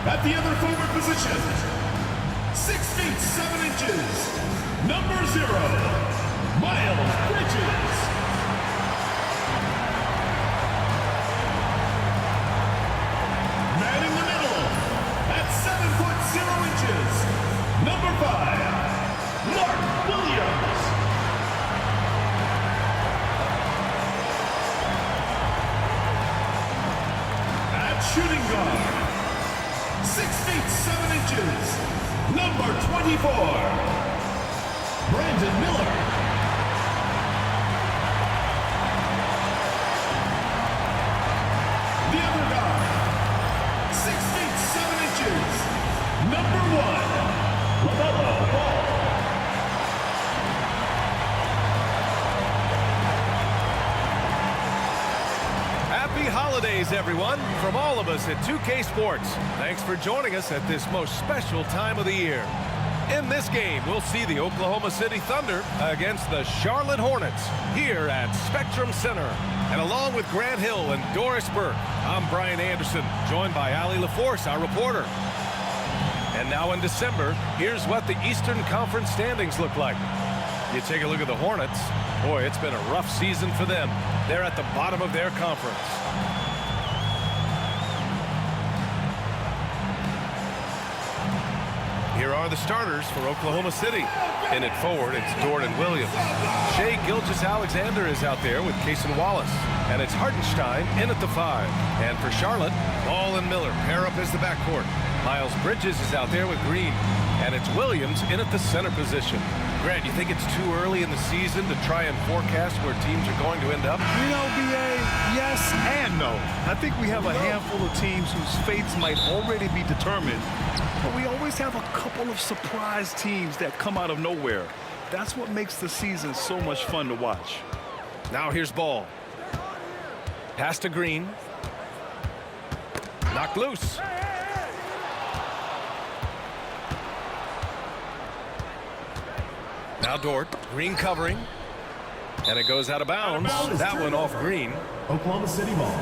At the other forward position, 6 feet 7 inches, number 0, Miles Bridges. Man in the middle, at 7 foot 0 inches, number 5, Mark Williams. At shooting guard, 6 feet 7 inches, number 24, Brandon Miller. The other guy, 6 feet 7 inches, number 1, LaMelo Ball. Happy holidays, everyone, from all of us at 2K Sports. Thanks for joining us at this most special time of the year. In this game, we'll see the Oklahoma City Thunder against the Charlotte Hornets here at Spectrum Center. And along with Grant Hill and Doris Burke, I'm Brian Anderson, joined by Allie LaForce, our reporter. And now in December, here's what the Eastern Conference standings look like. You take a look at the Hornets. Boy, it's been a rough season for them. They're at the bottom of their conference. Here are the starters for Oklahoma City. In it forward, it's Dort and Williams. Shai Gilgeous-Alexander is out there with Cason Wallace. And it's Hartenstein in at the 5. And for Charlotte, Ball and Miller pair up as the backcourt. Miles Bridges is out there with Green. And it's Williams in at the center position. Grant, you think it's too early in the season to try and forecast where teams are going to end up? You know, B.A., yes and no. I think we have a handful of teams whose fates might already be determined, but we always have a couple of surprise teams that come out of nowhere. That's what makes the season so much fun to watch. Now here's Ball. Pass to Green. Knocked loose. Now Dort, Green covering, and it goes out of bounds. That one off Green. Oklahoma City ball.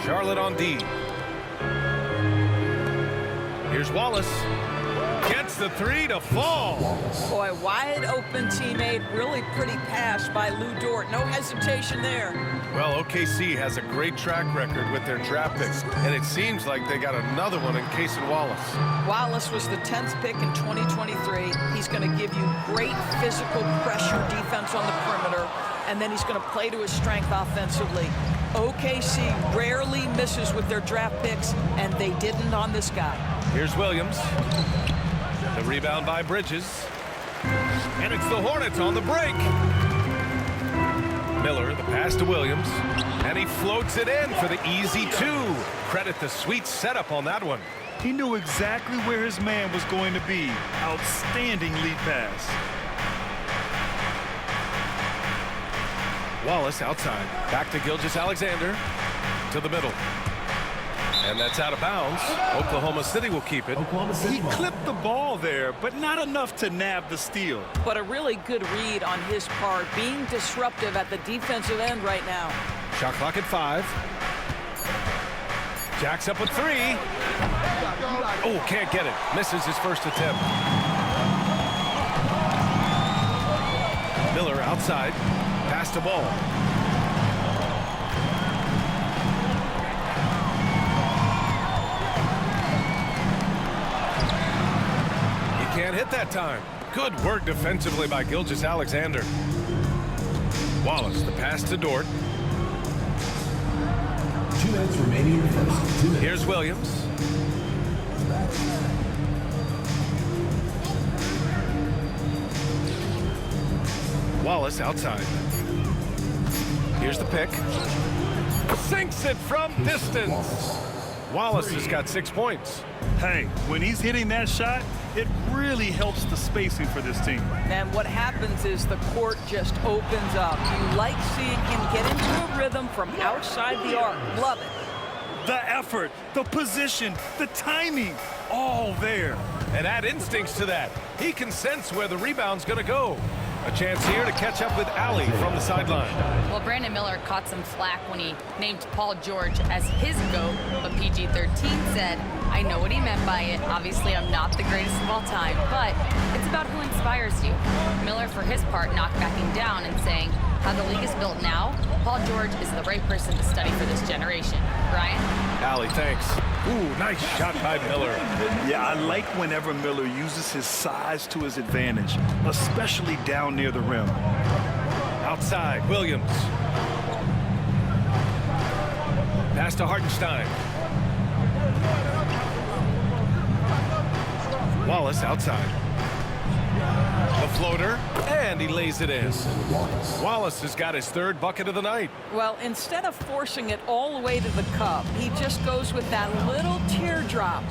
Charlotte on D. Here's Wallace. Gets the 3 to fall. Boy, wide open teammate, really pretty pass by Lou Dort. No hesitation there. Well, OKC has a great track record with their draft picks, and it seems like they got another one in Cason Wallace. Wallace was the 10th pick in 2023. He's going to give you great physical pressure defense on the perimeter, and then he's going to play to his strength offensively. OKC rarely misses with their draft picks, and they didn't on this guy. Here's Williams. The rebound by Bridges. And it's the Hornets on the break. Miller, the pass to Williams. And he floats it in for the easy 2. Credit the sweet setup on that one. He knew exactly where his man was going to be. Outstanding lead pass. Wallace outside. Back to Gilgeous-Alexander. To the middle. And that's out of bounds. Oklahoma City will keep it. He clipped the ball there, but not enough to nab the steal. But a really good read on his part, being disruptive at the defensive end right now. Shot clock at 5. Jack's up with 3. Oh, can't get it. Misses his first attempt. Miller outside. Pass to Ball. Can't hit that time. Good work defensively by Gilgeous-Alexander. Wallace, the pass to Dort. 2 minutes remaining in the first. 2 minutes. Here's Williams. Wallace outside. Here's the pick. Sinks it from distance. Wallace has got 6 points. Hey, when he's hitting that shot, it really helps the spacing for this team. And what happens is the court just opens up. You like seeing him get into a rhythm from outside the arc. Love it. The effort, the position, the timing, all there. And add instincts to that. He can sense where the rebound's going to go. A chance here to catch up with Allie from the sideline. Well, Brandon Miller caught some flack when he named Paul George as his GOAT, but PG-13 said, I know what he meant by it. Obviously, I'm not the greatest of all time, but it's about who inspires you. Miller, for his part, not backing down and saying, how the league is built now, Paul George is the right person to study for this generation. Ryan? Allie, thanks. Ooh, nice shot by Miller. Yeah, I like whenever Miller uses his size to his advantage, especially down near the rim. Outside, Williams. Pass to Hartenstein. Wallace outside. The floater, and he lays it in. Wallace has got his 3rd bucket of the night. Well, instead of forcing it all the way to the cup, he just goes with that little teardrop.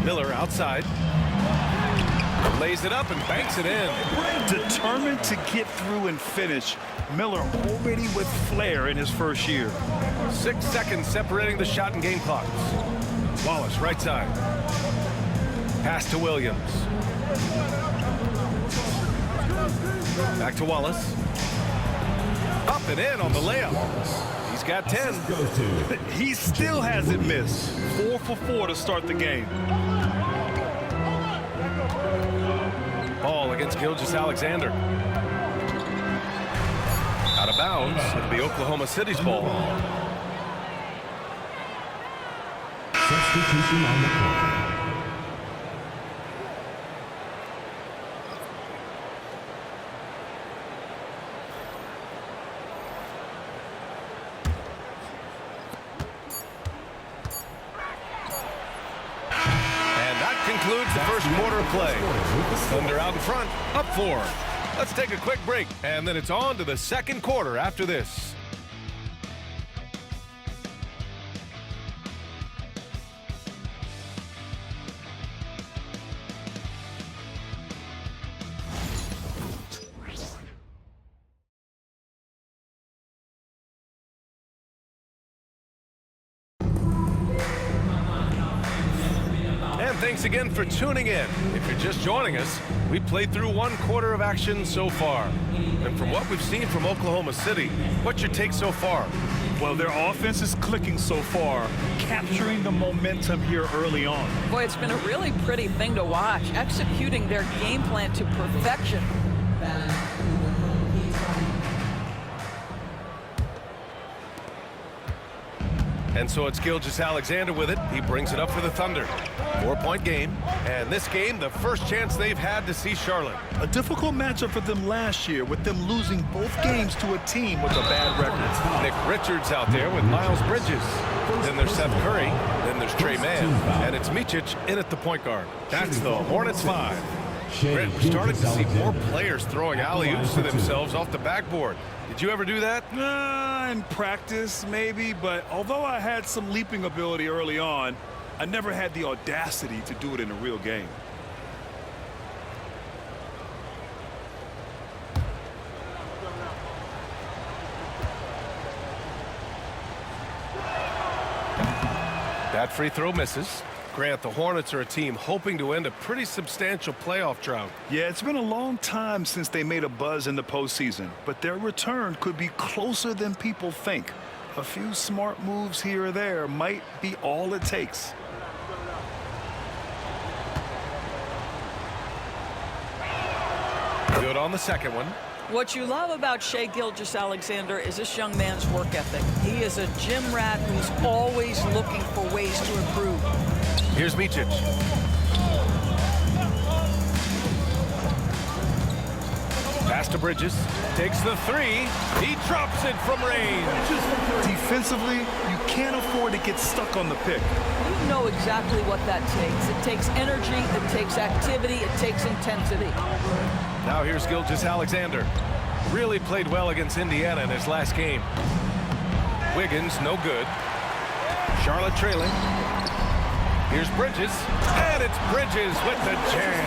Miller outside. Lays it up and banks it in. Determined to get through and finish. Miller already with flair in his first year. 6 seconds separating the shot and game clocks. Wallace, right side. Pass to Williams. Back to Wallace. Up and in on the layup. He's got 10. He still hasn't missed. 4 for 4 to start the game. Ball against Gilgeous-Alexander. Out of bounds. It'll be Oklahoma City's ball. Substitution on the court. Concludes the first quarter of play. Thunder out in front, up 4. Let's take a quick break, and then it's on to the second quarter after this. Thanks again for tuning in. If you're just joining us, we played through 1 quarter of action so far. And from what we've seen from Oklahoma City, what's your take so far? Well, their offense is clicking so far, capturing the momentum here early on. Boy, it's been a really pretty thing to watch, executing their game plan to perfection. And so it's Gilgeous-Alexander with it. He brings it up for the Thunder. 4-point game. And this game, the first chance they've had to see Charlotte. A difficult matchup for them last year, with them losing both games to a team with a bad record. Nick Richards out there with Miles Bridges. Then there's Seth Curry. Then there's Trey Mann. And it's Micic in at the point guard. That's the Hornets 5. Grant, we're starting to see more players throwing alley-oops to themselves off the backboard. Did you ever do that? In practice, maybe, but although I had some leaping ability early on, I never had the audacity to do it in a real game. That free throw misses. Grant, the Hornets are a team hoping to end a pretty substantial playoff drought. Yeah, it's been a long time since they made a buzz in the postseason, but their return could be closer than people think. A few smart moves here or there might be all it takes. Good on the second one. What you love about Shai Gilgeous-Alexander is this young man's work ethic. He is a gym rat who's always looking for ways to improve. Here's Micic. Pass to Bridges. Takes the 3. He drops it from range. Defensively, you can't afford to get stuck on the pick. You know exactly what that takes. It takes energy, it takes activity, it takes intensity. Now here's Gilgeous-Alexander. Really played well against Indiana in his last game. Wiggins, no good. Charlotte trailing. Here's Bridges, and it's Bridges with the jam.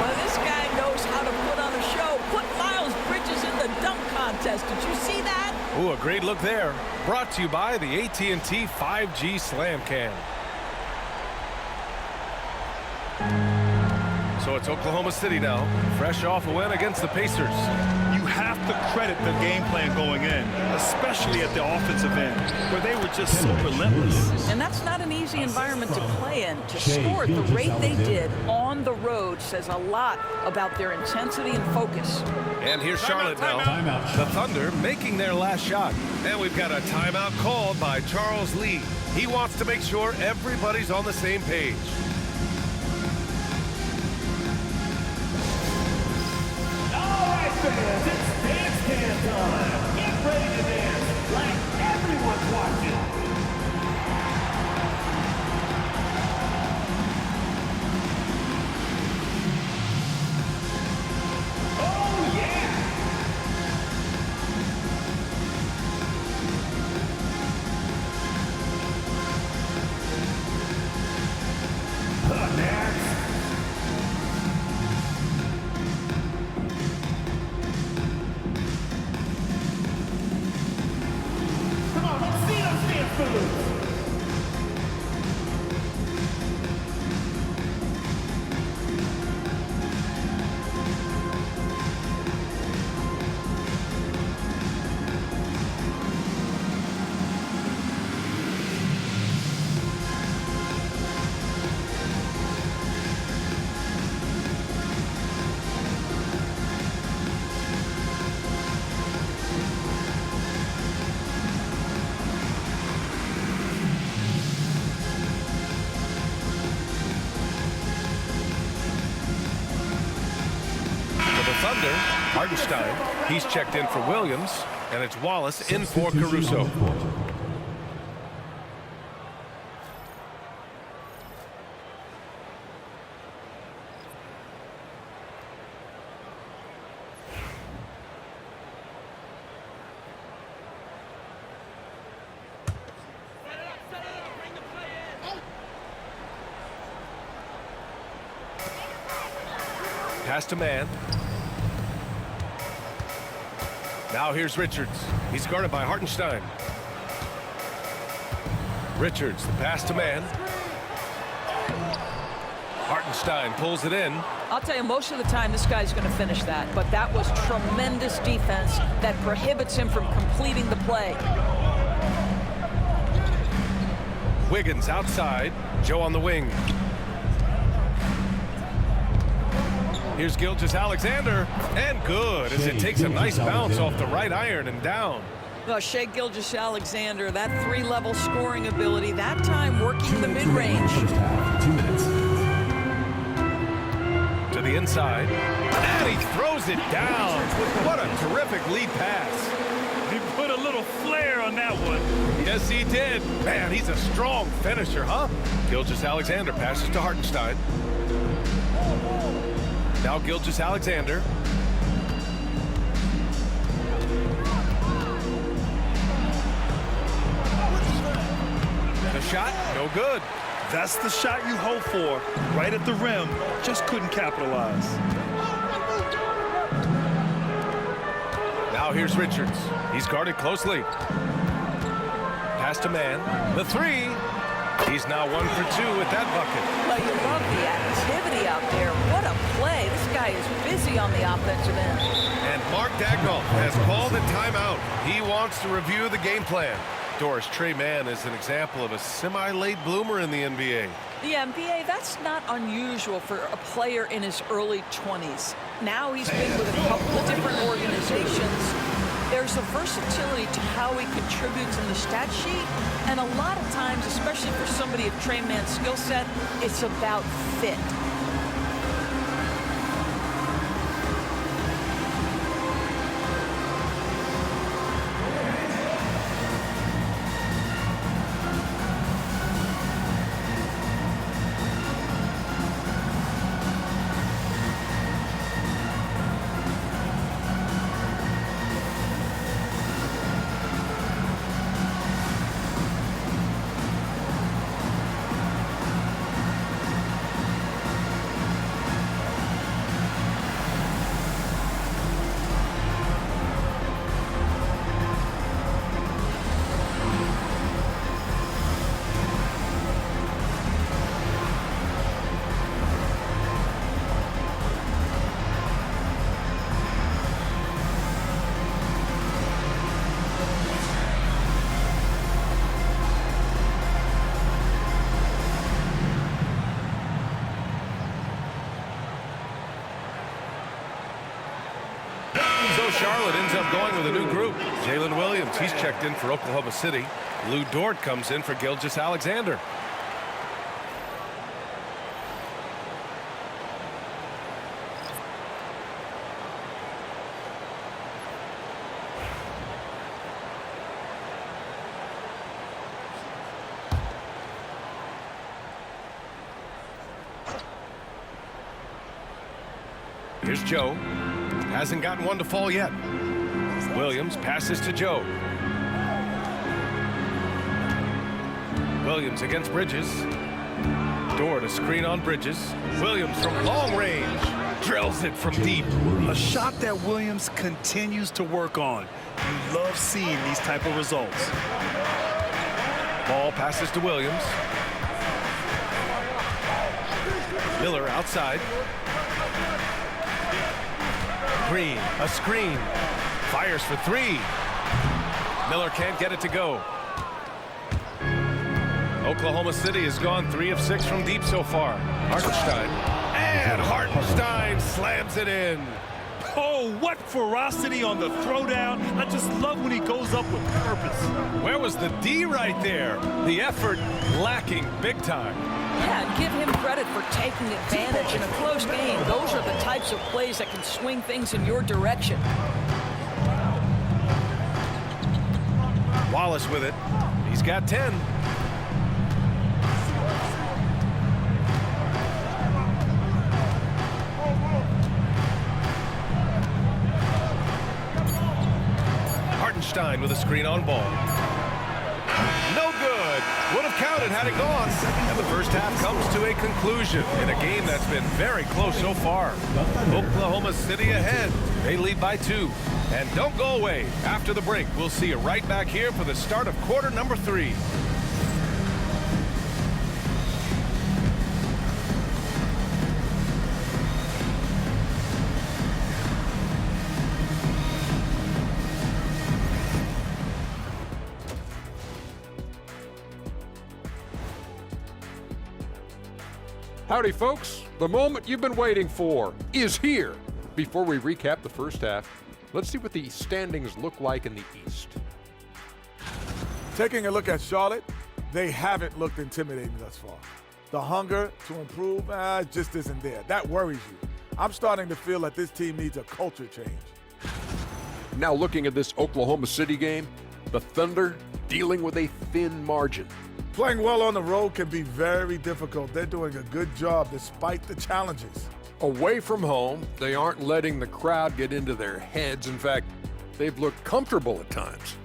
Well, this guy knows how to put on a show. Put Miles Bridges in the dunk contest. Did you see that? Ooh, a great look there. Brought to you by the AT&T 5G Slam Cam. So it's Oklahoma City now, fresh off a win against the Pacers. You have to credit the game plan going in, especially at the offensive end, where they were just so relentless. And that's not an easy environment to play in. To score at the rate they did on the road says a lot about their intensity and focus. And here's Charlotte now. The Thunder making their last shot. And we've got a timeout called by Charles Lee. He wants to make sure everybody's on the same page. Fans, it's dance can time. Get ready to dance like everyone's watching. Oh, yeah. Next. Thunder, Hartenstein. He's checked in for Williams, and it's Wallace in for Caruso. Pass to man. Now here's Richards. He's guarded by Hartenstein. Richards, the pass to man. Hartenstein pulls it in. I'll tell you, most of the time this guy's going to finish that, but that was tremendous defense that prohibits him from completing the play. Wiggins outside. Joe on the wing. Here's Gilgeous-Alexander, and good as it takes a nice bounce off the right iron and down. Well, Shai Gilgeous-Alexander, that three-level scoring ability, that time working the mid-range. 2 minutes. To the inside, and he throws it down. What a terrific lead pass. He put a little flair on that one. Yes, he did. Man, he's a strong finisher, huh? Gilgeous-Alexander passes to Hartenstein. Now Gilgeous-Alexander. The shot, no good. That's the shot you hope for. Right at the rim, just couldn't capitalize. Now here's Richards. He's guarded closely. Pass to man. The three. He's now 1 for 2 with that bucket. Well, you love the activity out there. What a play. This guy is busy on the offensive end. And Mark Dagnall has called a timeout. He wants to review the game plan. Doris, Trey Mann is an example of a semi-late bloomer in the NBA. The NBA, that's not unusual for a player in his early 20s. Now he's been with a couple of different organizations. There's a versatility to how he contributes in the stat sheet, and a lot of times, especially for somebody of Trey Mann's skill set, it's about fit. Charlotte ends up going with a new group. Jalen Williams, he's checked in for Oklahoma City. Lou Dort comes in for Gilgeous Alexander. Here's Joe. Hasn't gotten one to fall yet. Williams passes to Joe. Williams against Bridges. Dort a screen on Bridges. Williams from long range. Drills it from deep. A shot that Williams continues to work on. You love seeing these type of results. Ball passes to Williams. Miller outside. Green, a screen. Fires for three. Miller can't get it to go. Oklahoma City has gone 3 of 6 from deep so far. Hartenstein. And Hartenstein slams it in. Oh, what ferocity on the throwdown. I just love when he goes up with purpose. Where was the D right there? The effort lacking big time. Yeah, and give him credit for taking advantage in a close game. Those are the types of plays that can swing things in your direction. Wallace with it. He's got 10. Hartenstein with a screen on ball. No good. Would have counted had it gone. And the first half comes to a conclusion in a game that's been very close so far. Oklahoma City ahead. They lead by 2. And don't go away. After the break, we'll see you right back here for the start of quarter number 3. Howdy, folks. The moment you've been waiting for is here. Before we recap the first half, let's see what the standings look like in the East. Taking a look at Charlotte, they haven't looked intimidating thus far. The hunger to improve just isn't there. That worries you. I'm starting to feel that this team needs a culture change. Now looking at this Oklahoma City game, the Thunder dealing with a thin margin. Playing well on the road can be very difficult. They're doing a good job despite the challenges. Away from home, they aren't letting the crowd get into their heads. In fact, they've looked comfortable at times.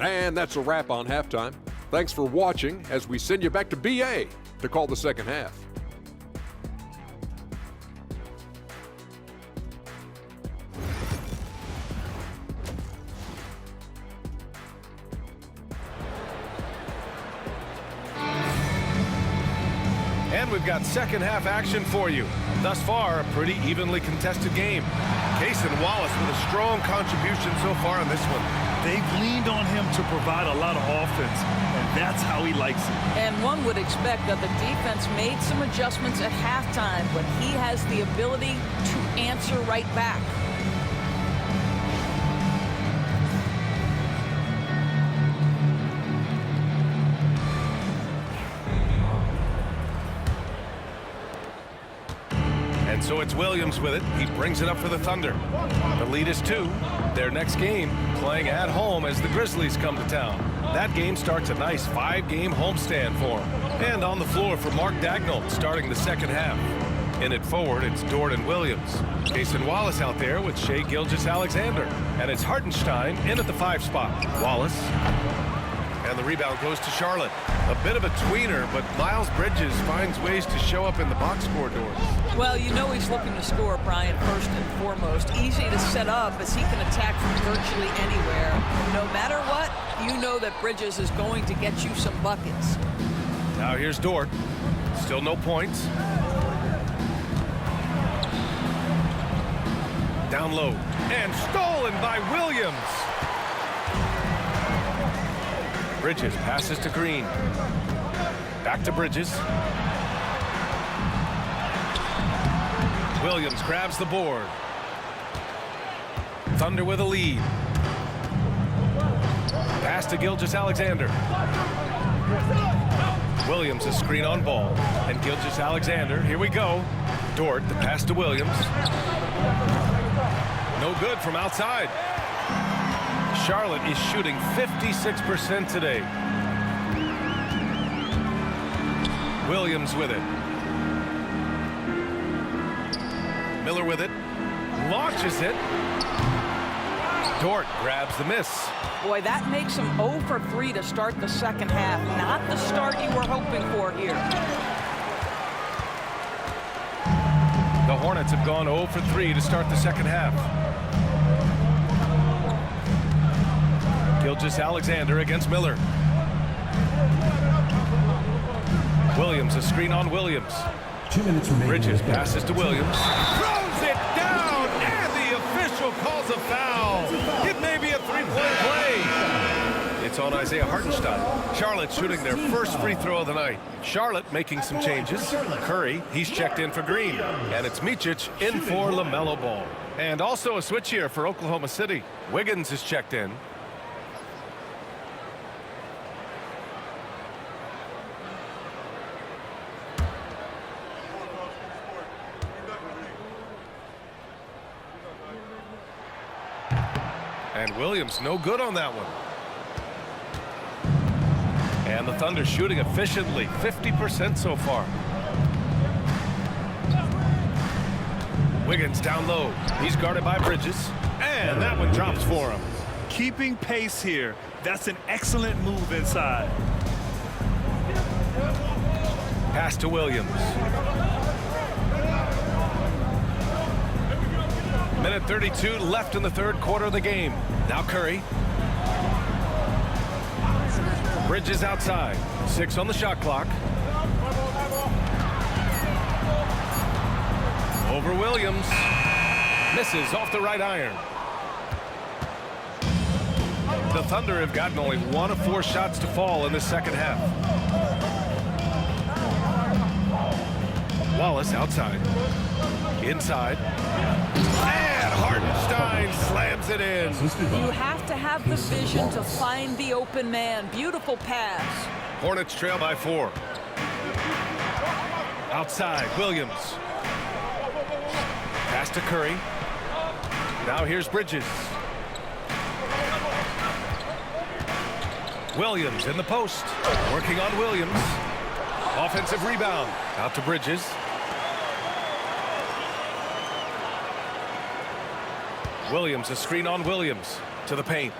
And that's a wrap on halftime. Thanks for watching as we send you back to BA to call the second half. And we've got second half action for you. Thus far, a pretty evenly contested game. Cason Wallace with a strong contribution so far in this one. They've leaned on him to provide a lot of offense, and that's how he likes it. And one would expect that the defense made some adjustments at halftime, but he has the ability to answer right back. And so it's Williams with it. He brings it up for the Thunder. The lead is 2. Their next game playing at home as the Grizzlies come to town. That game starts a nice 5-game homestand for them. And on the floor for Mark Dagnall starting the second half. In it forward, it's Dort and Williams. Cason Wallace out there with Shai Gilgeous-Alexander. And it's Hartenstein in at the 5 spot. Wallace. And the rebound goes to Charlotte. A bit of a tweener, but Miles Bridges finds ways to show up in the box score doors. Well, you know he's looking to score, Brian, first and foremost. Easy to set up as he can attack from virtually anywhere. No matter what, you know that Bridges is going to get you some buckets. Now here's Dort. Still no points. Down low. And stolen by Williams. Bridges passes to Green. Back to Bridges. Williams grabs the board. Thunder with a lead. Pass to Gilgeous-Alexander. Williams a screen on ball. And Gilgeous-Alexander, here we go. Dort, the pass to Williams. No good from outside. Charlotte is shooting 56% today. Williams with it. Miller with it. Launches it. Dort grabs the miss. Boy, that makes him 0 for 3 to start the second half. Not the start you were hoping for here. The Hornets have gone 0 for 3 to start the second half. Gilgeous-Alexander against Miller. Williams, a screen on Williams. 2 minutes remaining. Bridges passes to Williams. Throws it down, and the official calls a foul. It may be a three-point play. It's on Isaiah Hartenstein. Charlotte shooting their first free throw of the night. Charlotte making some changes. Curry, he's checked in for Green. And it's Micic in for LaMelo Ball. And also a switch here for Oklahoma City. Wiggins is checked in. And Williams no good on that one. And the Thunder shooting efficiently, 50% so far. Wiggins down low. He's guarded by Bridges. And that one drops for him. Keeping pace here. That's an excellent move inside. Pass to Williams. Minute 32 left in the third quarter of the game. Now Curry. Bridges outside. 6 on the shot clock. Over Williams. Misses off the right iron. The Thunder have gotten only 1 of 4 shots to fall in the second half. Wallace outside. Inside. And Hartenstein slams it in. You have to have the vision to find the open man. Beautiful pass. Hornets trail by 4. Outside, Williams. Pass to Curry. Now here's Bridges. Williams in the post. Working on Williams. Offensive rebound. Out to Bridges. Williams, a screen on Williams. To the paint.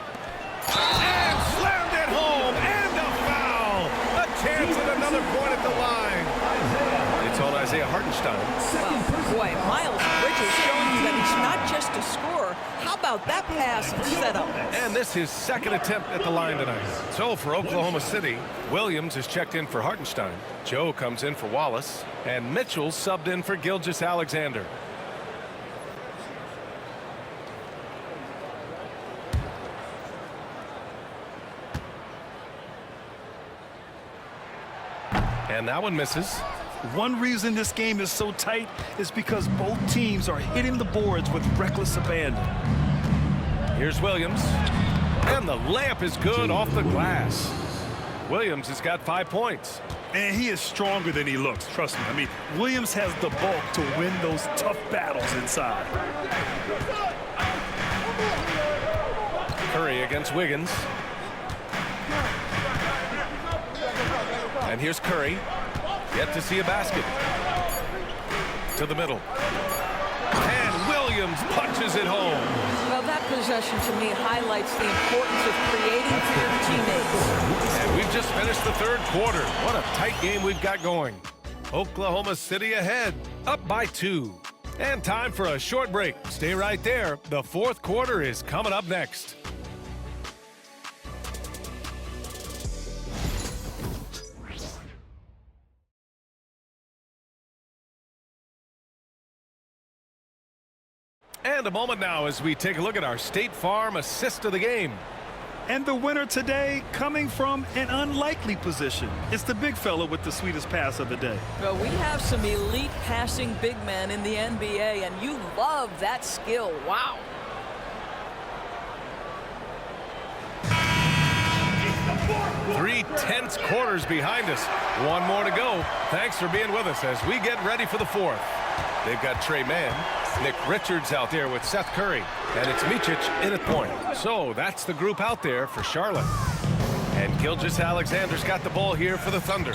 And slammed it home. And a foul. A chance at another point at the line. It's on Isaiah Hartenstein. Well, boy, Miles Bridges showing you that he's not just a scorer. How about that pass and setup? And this is his second attempt at the line tonight. So for Oklahoma City, Williams is checked in for Hartenstein. Joe comes in for Wallace. And Mitchell subbed in for Gilgeous-Alexander. And that one misses. One reason this game is so tight is because both teams are hitting the boards with reckless abandon. Here's Williams. And the layup is good off the glass. Williams has got 5 points. And he is stronger than he looks, trust me. I mean, Williams has the bulk to win those tough battles inside. Curry against Wiggins. And here's Curry. Yet to see a basket. To the middle. And Williams punches it home. Well, that possession to me highlights the importance of creating for your teammates. And we've just finished the third quarter. What a tight game we've got going. Oklahoma City ahead, up by 2. And time for a short break. Stay right there. The fourth quarter is coming up next. And a moment now as we take a look at our State Farm assist of the game. And the winner today coming from an unlikely position. It's the big fella with the sweetest pass of the day. Well, we have some elite passing big men in the NBA, and you love that skill. Wow. Three tense quarters behind us. One more to go. Thanks for being with us as we get ready for the fourth. They've got Trey Mann, Nick Richards out there with Seth Curry, and it's Micic in at point. So that's the group out there for Charlotte. And Gilgeous-Alexander's got the ball here for the Thunder.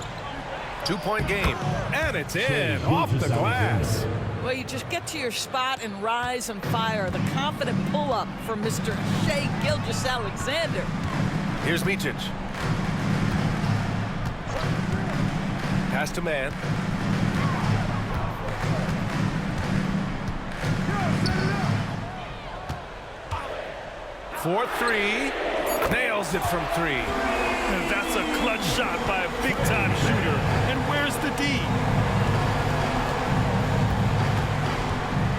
2-point game, and it's in, off the glass. Well, you just get to your spot and rise and fire. The confident pull-up from Mr. Shai Gilgeous-Alexander. Here's Micic. Pass to Mann. For three. Nails it from three. And that's a clutch shot by a big-time shooter. And where's the D?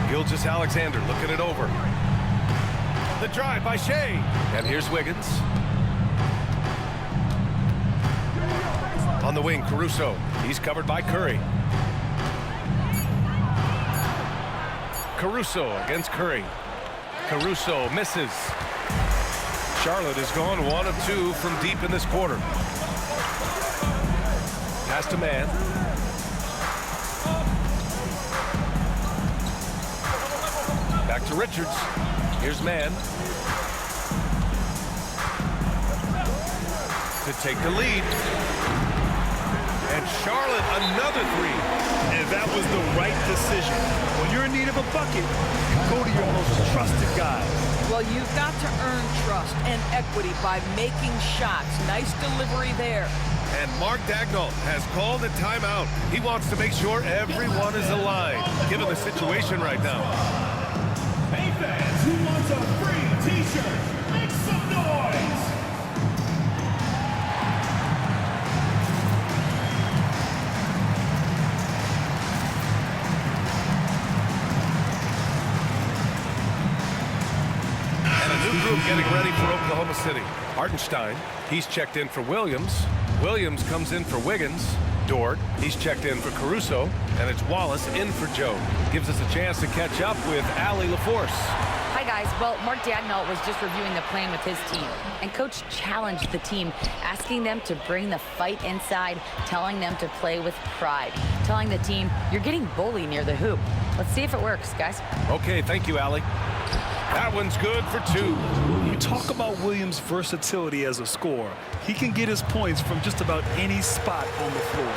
Gilgeous-Alexander looking it over. The drive by Shai. And here's Wiggins. On the wing, Caruso. He's covered by Curry. Caruso against Curry. Caruso misses. Charlotte has gone 1 of 2 from deep in this quarter. Pass to Mann. Back to Richards. Here's Mann. To take the lead. And Charlotte, another three. And that was the right decision. When you're in need of a bucket, you go to your most trusted guy. Well, you've got to earn trust and equity by making shots. Nice delivery there. And Mark Daigneault has called a timeout. He wants to make sure everyone is aligned, given the situation right now. Hey fans, who wants a free t-shirt? Make some noise! Group getting ready for Oklahoma City. Hartenstein, he's checked in for Williams. Williams comes in for Wiggins. Dort, he's checked in for Caruso. And it's Wallace in for Joe. Gives us a chance to catch up with Allie LaForce. Hi, guys. Well, Mark Daigneault was just reviewing the plan with his team. And Coach challenged the team, asking them to bring the fight inside, telling them to play with pride, telling the team, you're getting bullied near the hoop. Let's see if it works, guys. Okay, thank you, Allie. That one's good for 2. You talk about Williams' versatility as a scorer. He can get his points from just about any spot on the floor.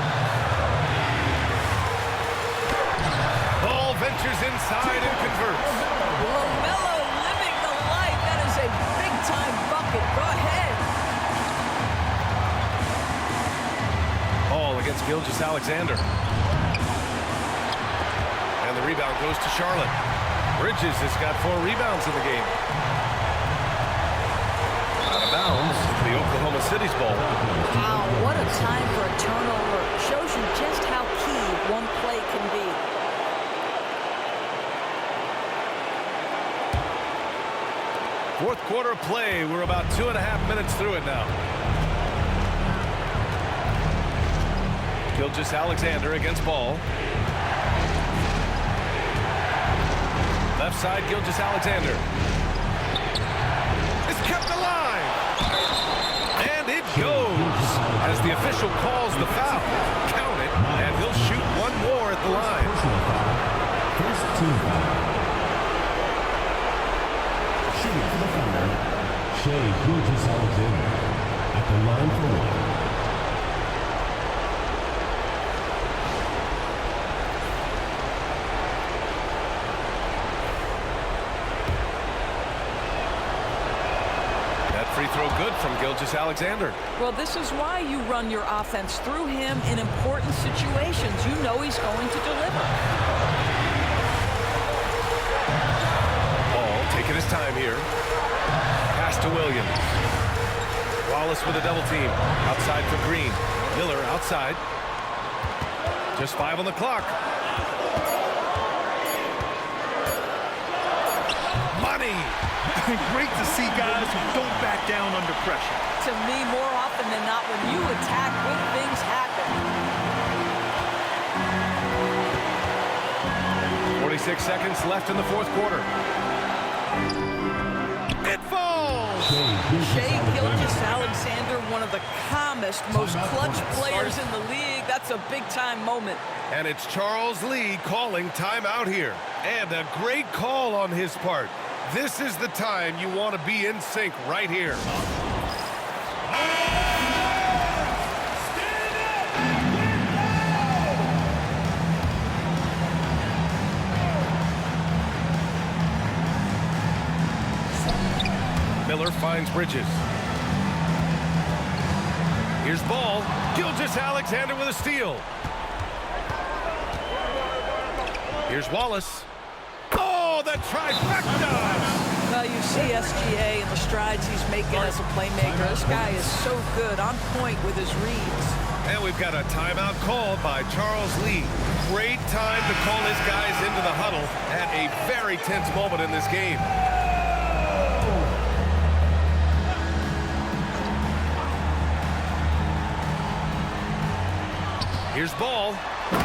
Ball ventures inside and converts. LaMelo living the life. That is a big-time bucket. Go ahead. Ball against Gilgeous-Alexander. And the rebound goes to Charlotte. Bridges has got 4 rebounds in the game. Out of bounds, the Oklahoma City's ball. Wow, what a time for a turnover. Shows you just how key one play can be. Fourth quarter of play. We're about 2.5 minutes through it now. Gilgeous-Alexander against Ball. Left side, Gilgeous-Alexander. It's kept alive. And it goes as the official calls the foul. Count it, and he'll shoot one more at the line. First team foul. Shooting for the Thunder, Shai Gilgeous-Alexander at the line for 1. Free throw good from Gilgeous-Alexander. Well, this is why you run your offense through him in important situations. You know he's going to deliver. Ball taking his time here. Pass to Williams. Wallace with a double team. Outside for Green. Miller outside. Just 5 on the clock. Money. Great to see guys who don't back down under pressure. To me, more often than not, when you attack, good things happen. 46 seconds left in the fourth quarter. It falls! Shai Gilgeous-Alexander, one of the calmest, most clutch players in the league. That's a big-time moment. And it's Charles Lee calling timeout here. And a great call on his part. This is the time you want to be in sync right here. Miller finds Bridges. Here's ball. Gilgeous-Alexander with a steal. Here's Wallace. Oh, the trifecta! Well, you see SGA and the strides he's making as a playmaker. This guy is so good, on point with his reads. And we've got a timeout called by Charles Lee. Great time to call his guys into the huddle at a very tense moment in this game. Here's ball.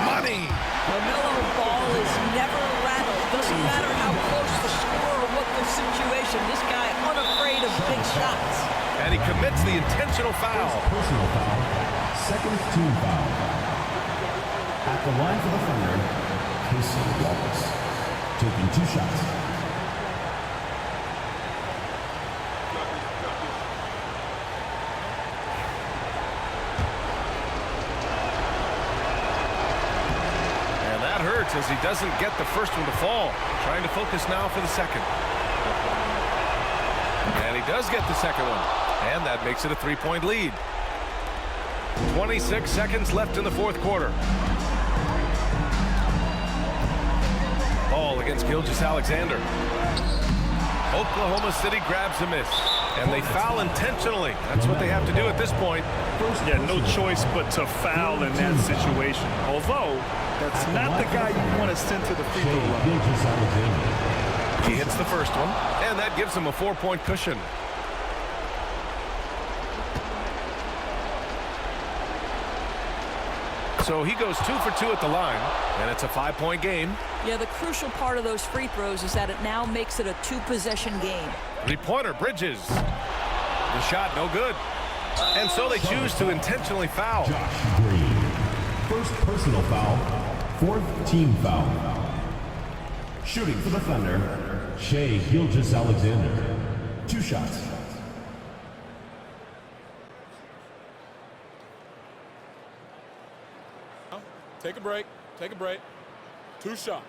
Money! LaMelo Ball is never rattled. Doesn't matter how close the score or what the situation. This guy unafraid of big shots. And he commits the intentional foul. Personal foul. Second team foul. At the line for the Thunder, Casey Wallace, taking 2 shots. As he doesn't get the first one to fall. Trying to focus now for the second. And he does get the second one. And that makes it a 3-point lead. 26 seconds left in the fourth quarter. Ball against Gilgeous-Alexander. Oklahoma City grabs a miss. And they foul intentionally. That's what they have to do at this point. Yeah, no choice but to foul in that situation. Although, that's not the guy you want to send to the free throw line. He hits the first one, and that gives him a 4-point cushion. So he goes 2 for 2 at the line, and it's a 5-point game. Yeah, the crucial part of those free throws is that it now makes it a 2-possession game. 3-pointer, Bridges. The shot, no good. And so they choose to intentionally foul. Josh Green. First personal foul. 4th team foul. Shooting for the Thunder, Shai Gilgeous-Alexander. 2 shots. Take a break. Take a break. 2 shots.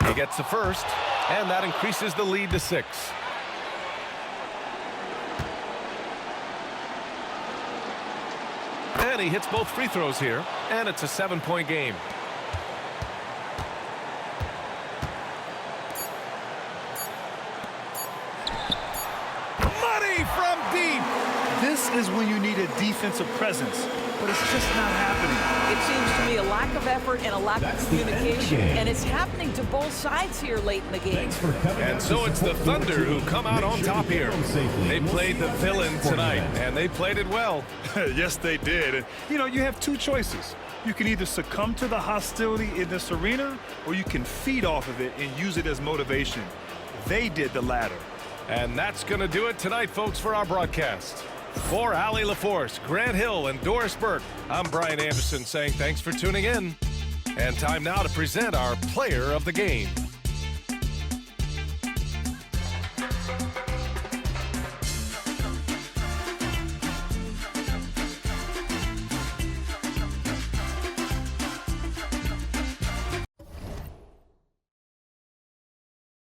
He gets the first, and that increases the lead to 6. And he hits both free throws here, and it's a 7-point game. Money from deep! This is when you need a defensive presence, but it's just not happening. It seems to me a lack of effort and a lack That's of the end of the communication, game. and it's happening to both sides here late in the game. Thanks for coming And out so to it's the support Thunder your who team. come out Make on sure top you get here. home safely. They We'll played see the you at villain sporting tonight, event. and they played it well. Yes, they did. And, you know, you have 2 choices. You can either succumb to the hostility in this arena, or you can feed off of it and use it as motivation. They did the latter. And that's going to do it tonight, folks, for our broadcast. For Allie LaForce, Grant Hill, and Doris Burke, I'm Brian Anderson saying thanks for tuning in. And time now to present our player of the game.